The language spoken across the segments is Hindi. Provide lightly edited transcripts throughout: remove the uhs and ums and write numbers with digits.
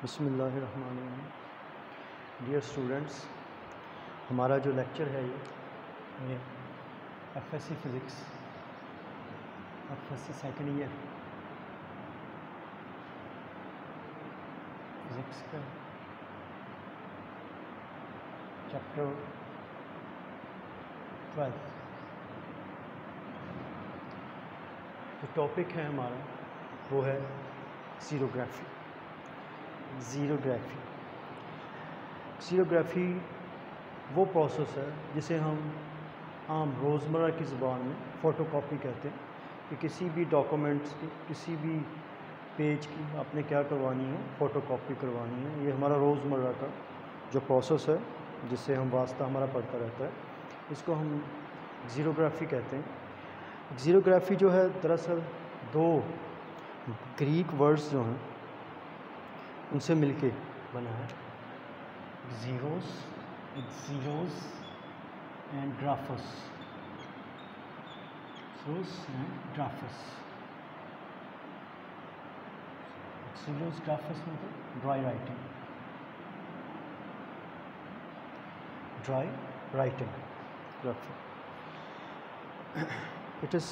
बिस्मिल्लाहिर्रहमानिर्रहीम। डियर स्टूडेंट्स, हमारा जो लेक्चर है ये FSc physics, FSc second year physics का चैप्टर 12 जो टॉपिक है हमारा वो है ज़ीरोग्राफी। ज़ीरोग्राफी वो प्रोसेस है जिसे हम आम रोज़मर्रा की ज़ुबान में फ़ोटोकॉपी कहते हैं कि किसी भी डॉक्यूमेंट्स की, किसी भी पेज की आपने क्या करवानी है, फ़ोटोकॉपी करवानी है। ये हमारा रोज़मर्रा का जो प्रोसेस है जिससे हम वास्ता हमारा पड़ता रहता है, इसको हम ज़ीरोग्राफी कहते हैं। ज़ीरोग्राफी जो है दरअसल दो ग्रीक वर्ड्स जो हैं उनसे मिलके बना है, ज़ीरोस एंड ग्राफस। ज़ीरोस ग्राफस मतलब dry writing graphy. It is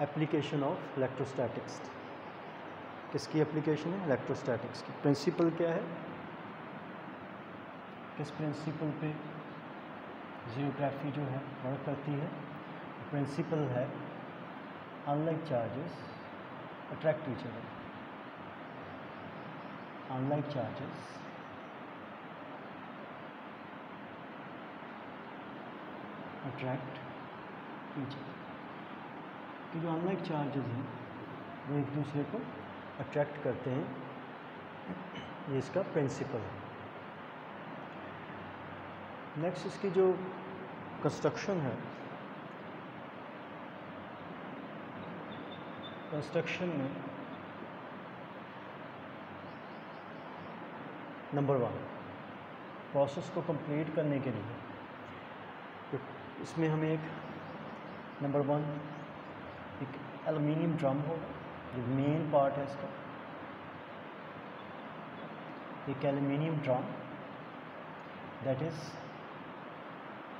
application of electrostatics. किसकी एप्लीकेशन है? इलेक्ट्रोस्टैटिक्स की। प्रिंसिपल क्या है? किस प्रिंसिपल पे ज़ीरोग्राफी जो है वर्क करती है? प्रिंसिपल है unlike charges attract each other. Unlike charges attract each other. कि जो अनलाइक चार्जेस हैं वो एक दूसरे को अट्रैक्ट करते हैं, ये इसका प्रिंसिपल है। नेक्स्ट इसकी जो कंस्ट्रक्शन है, कंस्ट्रक्शन में नंबर 1 प्रोसेस को कंप्लीट करने के लिए तो इसमें हमें एक नंबर 1 एक एल्युमिनियम ड्रम होगा, जो मेन पार्ट है इसका। एक aluminium drum that is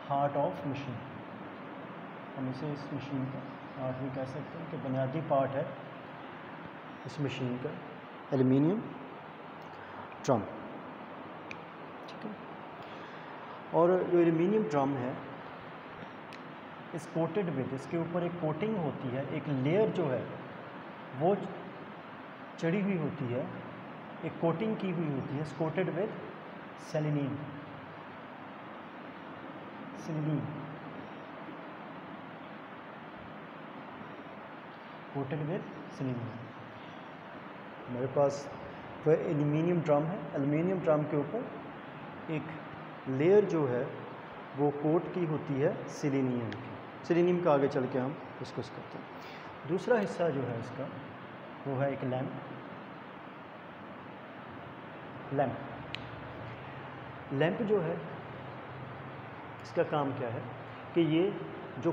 heart of machine. हम इसे इस मशीन का हार्ट भी कह सकते हैं कि बुनियादी पार्ट है इस मशीन का एल्युमिनियम ड्रम, ठीक है। और जो एल्युमिनियम ड्रम है इस कोटेड विद, इसके ऊपर एक कोटिंग होती है, एक लेयर जो है वो चढ़ी हुई होती है, एक कोटिंग की हुई होती है, coated with selenium. Coated with selenium. मेरे पास वह एल्युमिनियम ड्रम है। एल्युमिनियम ड्रम के ऊपर एक लेयर जो है वो कोट की होती है सेलेनियम की। सेलेनियम का आगे चल के हम डिस्कस करते हैं। दूसरा हिस्सा जो है इसका वो है एक लैंप जो है इसका काम क्या है कि ये जो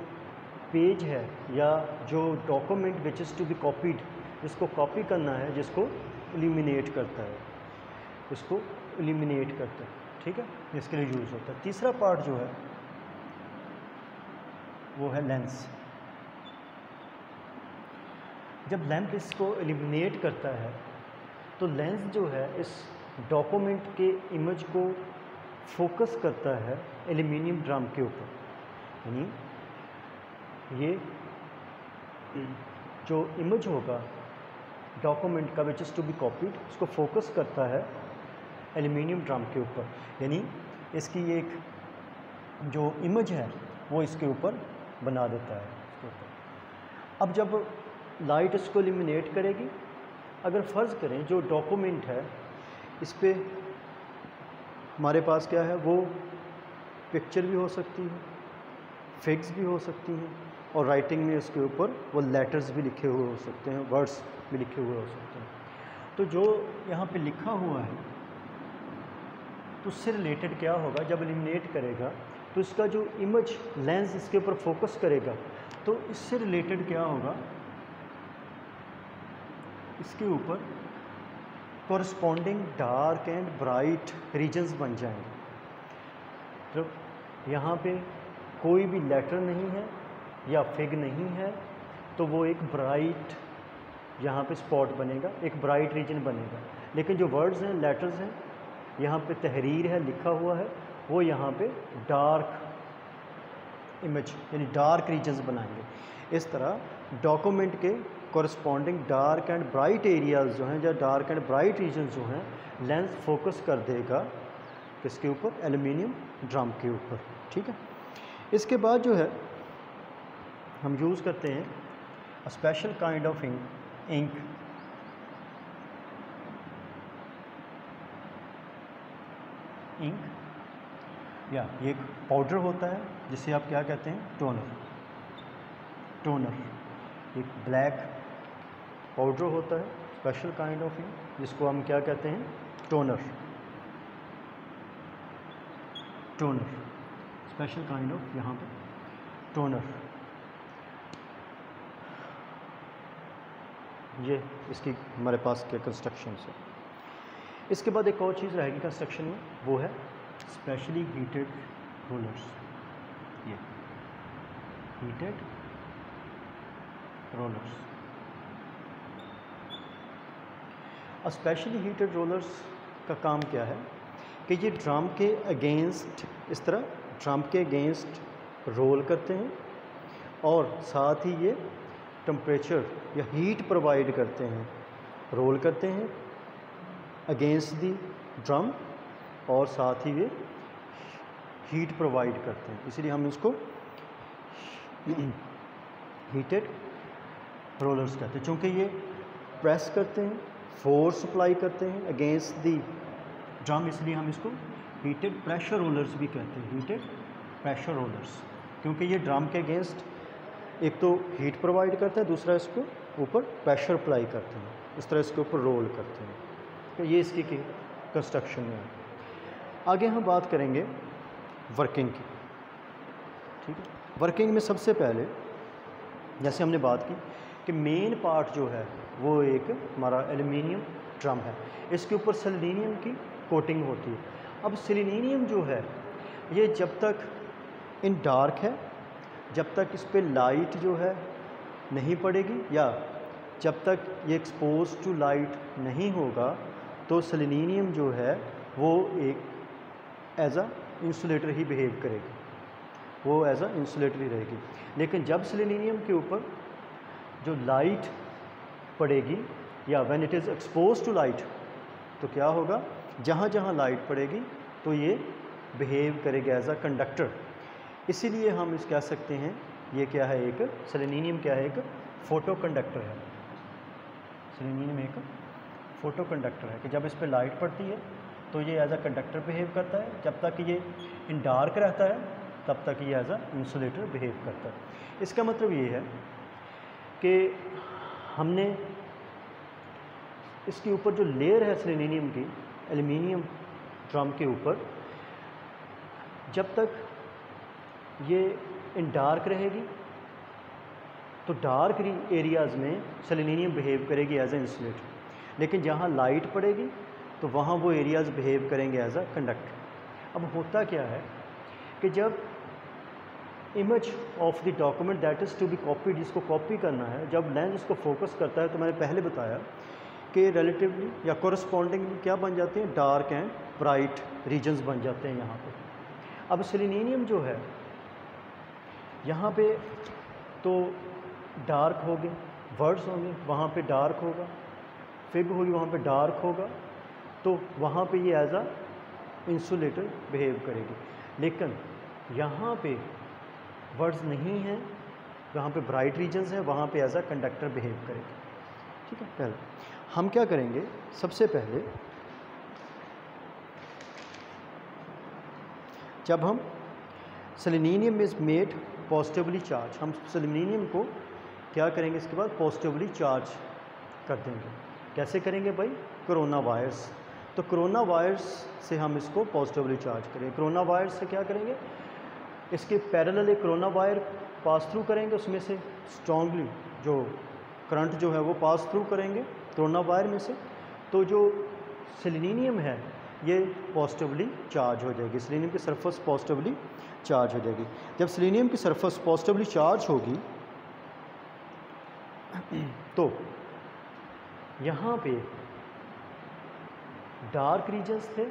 पेज है या जो document which is to be copied, जिसको कॉपी करना है, जिसको इल्यूमिनेट करता है, ठीक है, इसके लिए यूज़ होता है। तीसरा पार्ट जो है वो है लेंस। जब लैंप इसको इल्यूमिनेट करता है तो लेंस जो है इस डॉक्यूमेंट के इमेज को फोकस करता है एल्युमिनियम ड्रम के ऊपर। यानी ये जो इमेज होगा डॉक्यूमेंट का which is to be copied, उसको फोकस करता है एल्युमिनियम ड्रम के ऊपर। यानी इसकी एक जो इमेज है वो इसके ऊपर बना देता है इसके ऊपर। अब जब लाइट इसको इल्यूमिनेट करेगी, अगर फ़र्ज़ करें जो डॉक्यूमेंट है इस पे हमारे पास क्या है, वो पिक्चर भी हो सकती है, फिग्स भी हो सकती हैं, और राइटिंग में इसके ऊपर वो लेटर्स भी लिखे हुए हो सकते हैं, वर्ड्स भी लिखे हुए हो सकते हैं। तो जो यहाँ पे लिखा हुआ है तो उससे रिलेटेड क्या होगा, जब इल्यूमिनेट करेगा तो इसका जो इमेज लेंस इसके ऊपर फोकस करेगा तो इससे रिलेटेड क्या होगा, इसके ऊपर corresponding dark and bright regions बन जाएंगे। तो यहाँ पे कोई भी लेटर नहीं है या फिग नहीं है, तो वो एक ब्राइट यहाँ पे स्पॉट बनेगा, एक ब्राइट रीजन बनेगा। लेकिन जो वर्ड्स हैं, लेटर्स हैं, यहाँ पे तहरीर है, लिखा हुआ है, वो यहाँ पे डार्क इमेज यानी डार्क रीजन्स बनाएंगे। इस तरह डॉक्यूमेंट के corresponding dark and bright areas जो हैं, या डार्क एंड ब्राइट रीजन्स जो हैं, लेंस फोकस कर देगा किसके ऊपर? एल्युमिनियम ड्रम के ऊपर। ठीक है। इसके बाद जो है हम यूज़ करते हैं a special kind of ink या ये एक पाउडर होता है जिसे आप क्या कहते हैं? टोनर। एक ब्लैक पाउडर होता है, स्पेशल काइंड ऑफ इंक, जिसको हम क्या कहते हैं? टोनर। स्पेशल काइंड ऑफ यहाँ पे टोनर। ये इसकी हमारे पास के कंस्ट्रक्शन है। इसके बाद एक और चीज़ रहेगी कंस्ट्रक्शन में, वो है स्पेशली हीटेड रोलर्स। ये heated rollers. Specially heated rollers का काम क्या है कि ये ड्रम के अगेंस्ट, इस तरह ड्रम के अगेंस्ट रोल करते हैं और साथ ही ये टेम्परेचर या हीट प्रोवाइड करते हैं। रोल करते हैं अगेंस्ट दी ड्रम और साथ ही वे हीट प्रोवाइड करते हैं, इसलिए हम इसको हीटेड रोलर्स कहते हैं। चूँकि ये प्रेस करते हैं, फोर्स अप्लाई करते हैं अगेंस्ट दी ड्रम, इसलिए हम इसको हीटेड प्रेशर रोलर्स भी कहते हैं। हीटेड प्रेशर रोलर्स, क्योंकि ये ड्रम के अगेंस्ट एक तो हीट प्रोवाइड करता है, दूसरा इसको ऊपर प्रेशर अप्लाई करते हैं, इस तरह इसके ऊपर रोल करते हैं। तो ये इसकी कंस्ट्रक्शन है। आगे हम बात करेंगे वर्किंग की। ठीक है। वर्किंग में सबसे पहले जैसे हमने बात की कि मेन पार्ट जो है वो एक हमारा एल्युमिनियम ड्रम है, इसके ऊपर सेलेनियम की कोटिंग होती है। अब सेलेनियम जो है ये जब तक इन डार्क है, जब तक इस पर लाइट जो है नहीं पड़ेगी या जब तक ये एक्सपोज टू लाइट नहीं होगा, तो सेलेनियम जो है वो एक एज अ इंसुलेटर ही बिहेव करेगी, वो एज अ इंसुलेटर ही रहेगी। लेकिन जब सेलेनियम के ऊपर जो लाइट पड़ेगी या when it is expose to light, तो क्या होगा? जहाँ जहाँ लाइट पड़ेगी तो ये बिहेव करेगा एज अ कंडक्टर। इसीलिए हम इस कह सकते हैं ये क्या है, एक सेलेनियम क्या है, एक फोटो कंडक्टर है। सेलेनियम एक फोटो कंडक्टर है कि जब इस पर लाइट पड़ती है तो ये एज अ कंडक्टर बिहेव करता है, जब तक ये इन डार्क रहता है तब तक ये एज अ इंसुलेटर बिहेव करता है। इसका मतलब ये है कि हमने इसके ऊपर जो लेयर है सेलेनियम की एल्युमिनियम ड्रम के ऊपर, जब तक ये इन डार्क रहेगी तो डार्क एरियाज़ में सेलेनियम बिहेव करेगी एज अ इंसुलेटर, लेकिन जहाँ लाइट पड़ेगी तो वहाँ वो एरियाज़ बिहेव करेंगे एज अ कंडक्टर। अब होता क्या है कि जब image of the document that is to be copied, जिसको कॉपी करना है, जब लेंस उसको फोकस करता है, तो मैंने पहले बताया कि रिलेटिवली या कोरस्पॉन्डिंग क्या बन जाते हैं? डार्क एंड ब्राइट रीजन्स बन जाते हैं यहाँ पे। अब सेलेनियम जो है यहाँ पे तो डार्क होंगे, वर्ड्स होंगे, वहाँ पे डार्क होगा, फिग होगी वहाँ पे डार्क होगा, तो वहाँ पे ये एज अ इंसुलेटर बिहेव करेगी। लेकिन यहाँ पे वर्ड्स नहीं हैं, वहाँ पे ब्राइट रीजन्स है, वहाँ पे एज अ कंडक्टर बिहेव करेगी। ठीक है। पहले हम क्या करेंगे, सबसे पहले जब हम selenium is made positively charge, हम सेलेनियम को क्या करेंगे, इसके बाद पॉजिटिवली चार्ज कर देंगे। कैसे करेंगे भाई? Corona virus. तो कोरोना वायर्स से हम इसको पॉजिटिवली चार्ज करेंगे। कोरोना वायर्स से क्या करेंगे, इसके पैरेलल एक कोरोना वायर पास थ्रू करेंगे, उसमें से स्ट्रांगली जो करंट जो है वो पास थ्रू करेंगे कोरोना वायर में से, तो जो सेलेनियम है ये पॉजिटिवली चार्ज हो जाएगी, सेलेनियम की सरफेस पॉजिटिवली चार्ज हो जाएगी। जब सेलेनियम की सरफेस पॉजिटिवली चार्ज होगी तो यहाँ पे डार्क रीजन्स थे,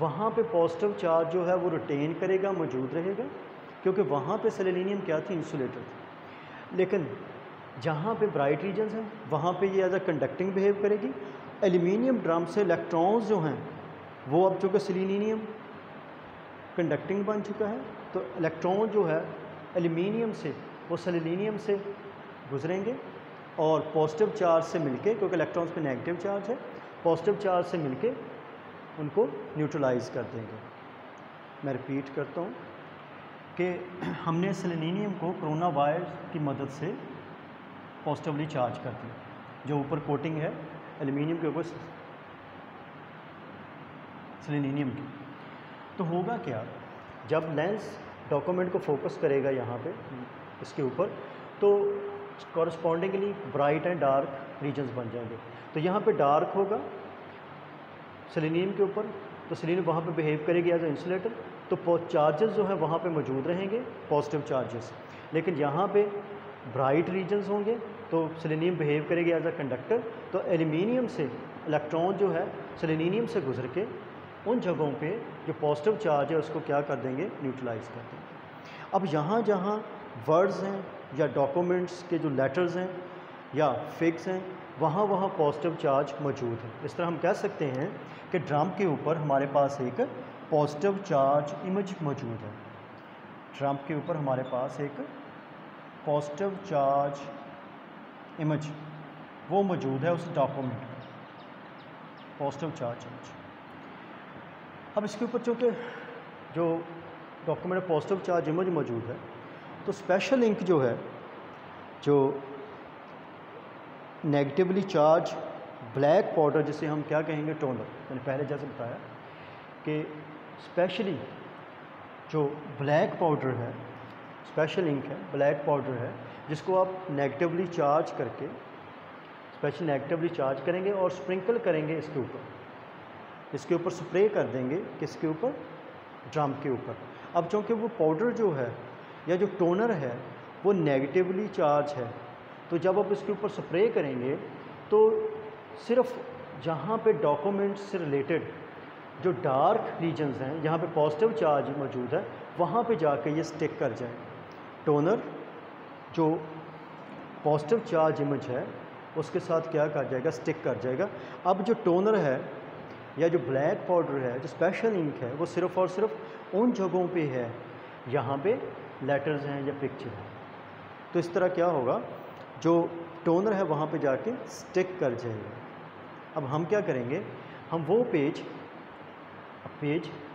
वहाँ पे पॉजिटिव चार्ज जो है वो रिटेन करेगा, मौजूद रहेगा, क्योंकि वहाँ पे सेलेनियम क्या थी, इंसुलेटर थी। लेकिन जहाँ पे ब्राइट रीजन्स हैं वहाँ पे ये एज अ कंडक्टिंग बिहेव करेगी। एल्यूमिनियम ड्रम से इलेक्ट्रॉन्स जो हैं वो अब चूँकि सेलेनियम कंडक्टिंग बन चुका है तो इलेक्ट्रॉन जो है एल्यूमिनियम से वो सेलेनियम से गुजरेंगे और पॉजिटिव चार्ज से मिलके, क्योंकि इलेक्ट्रॉन्स पे नेगेटिव चार्ज है, पॉजिटिव चार्ज से मिलके उनको न्यूट्रलाइज कर देंगे। मैं रिपीट करता हूँ कि हमने सेलेनियम को कोरोना वायरस की मदद से पॉजिटिवली चार्ज कर दिया, जो ऊपर कोटिंग है एल्यूमिनियम के ऊपर सेलेनियम की। तो होगा क्या, जब लेंस डॉक्यूमेंट को फोकस करेगा यहाँ पे इसके ऊपर, तो correspondingly bright and dark regions बन जाएंगे। तो यहाँ पे डार्क होगा सेलेनियम के ऊपर, तो सेलेनियम वहाँ पे बिहेव करेगी एज ए इंसुलेटर, तो चार्जेस जो है वहाँ पे मौजूद रहेंगे, पॉजिटिव चार्जेस। लेकिन यहाँ पे ब्राइट रीजन्स होंगे तो सेलेनियम बिहेव करेगी एज अ कंडक्टर, तो एल्यूमिनियम से इलेक्ट्रॉन जो है सेलेनियम से गुजर के उन जगहों पे जो पॉजिटिव चार्ज है उसको क्या कर देंगे, न्यूट्रलाइज कर देंगे। अब यहाँ जहाँ वर्ड्स हैं या डॉक्यूमेंट्स के जो लेटर्स हैं या फिग्स हैं वहाँ वहाँ पॉजिटिव चार्ज मौजूद है। इस तरह हम कह सकते हैं कि ड्रम के ऊपर हमारे पास एक पॉजिटिव चार्ज इमेज मौजूद है। ड्रम के ऊपर हमारे पास एक पॉजिटिव चार्ज इमेज वो मौजूद है उस डॉक्यूमेंट में, पॉजिटिव चार्ज इमेज। अब इसके ऊपर चूँकि जो डॉक्यूमेंट में पॉजिटिव चार्ज इमेज मौजूद है तो स्पेशल इंक जो है, जो नेगेटिवली चार्ज ब्लैक पाउडर जिसे हम क्या कहेंगे, टोनर, मैंने पहले जैसे बताया कि स्पेशली जो ब्लैक पाउडर है, स्पेशल इंक है, ब्लैक पाउडर है, जिसको आप नेगेटिवली चार्ज करके, स्पेशल नेगेटिवली चार्ज करेंगे और स्प्रिंकल करेंगे इसके ऊपर स्प्रे कर देंगे, किसके ऊपर, ड्रम के ऊपर। अब चूँकि वो पाउडर जो है या जो टोनर है वो नेगेटिवली चार्ज है, तो जब आप इसके ऊपर स्प्रे करेंगे तो सिर्फ जहाँ पे डॉक्यूमेंट से रिलेटेड जो डार्क रीजन्स हैं, जहाँ पे पॉजिटिव चार्ज मौजूद है, वहाँ पे जाके ये स्टिक कर जाए। टोनर जो पॉजिटिव चार्ज इमेज है उसके साथ क्या कर जाएगा, स्टिक कर जाएगा। अब जो टोनर है या जो ब्लैक पाउडर है, जो स्पेशल इंक है, वो सिर्फ़ और सिर्फ उन जगहों पे है यहाँ पे लेटर्स हैं या पिक्चर है। तो इस तरह क्या होगा, जो टोनर है वहाँ पे जाके स्टिक कर जाएगा। अब हम क्या करेंगे, हम वो पेज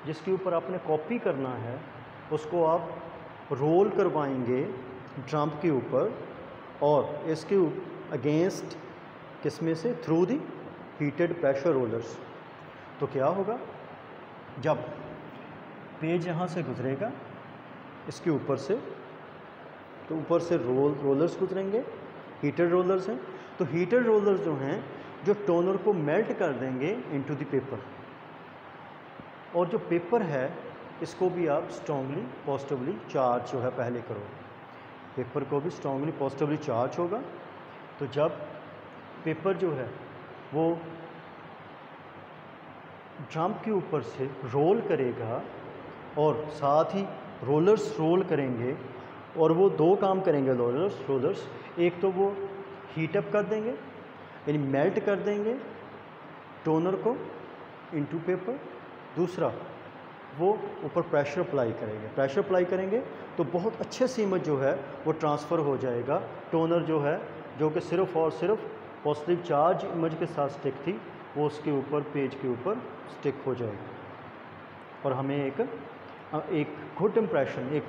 जिसके ऊपर आपने कॉपी करना है उसको आप रोल करवाएंगे ड्रम के ऊपर और इसके अगेंस्ट किसमें से, through the heated pressure rollers. तो क्या होगा, जब पेज यहाँ से गुजरेगा इसके ऊपर से, तो ऊपर से रोलर्स गुजरेंगे, हीटेड रोलर्स हैं, तो हीटेड रोलर्स जो हैं जो टोनर को मेल्ट कर देंगे इनटू द पेपर, और जो पेपर है इसको भी आप स्ट्रांगली पॉजिटिवली चार्ज जो है पहले करो, पेपर को भी स्ट्रांगली पॉजिटिवली चार्ज होगा। तो जब पेपर जो है वो ड्रम के ऊपर से रोल करेगा और साथ ही रोलर्स रोल करेंगे, और वो दो काम करेंगे रोलर्स, एक तो वो हीट अप कर देंगे यानी मेल्ट कर देंगे टोनर को इनटू पेपर, दूसरा वो ऊपर प्रेशर अप्लाई करेंगे तो बहुत अच्छे से इमेज जो है वो ट्रांसफ़र हो जाएगा। टोनर जो है जो कि सिर्फ़ और सिर्फ पॉजिटिव चार्ज इमेज के साथ स्टिक थी, वो उसके ऊपर पेज के ऊपर स्टिक हो जाएगी और हमें एक गुड इम्प्रेशन, एक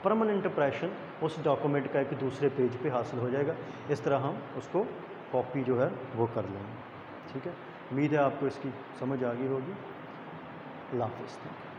परमानेंट इम्प्रेशन उस डॉक्यूमेंट का एक दूसरे पेज पे हासिल हो जाएगा। इस तरह हम उसको कॉपी जो है वो कर लेंगे। ठीक है, उम्मीद है आपको इसकी समझ आ गई होगी। अल्लाह हाफ़िज़।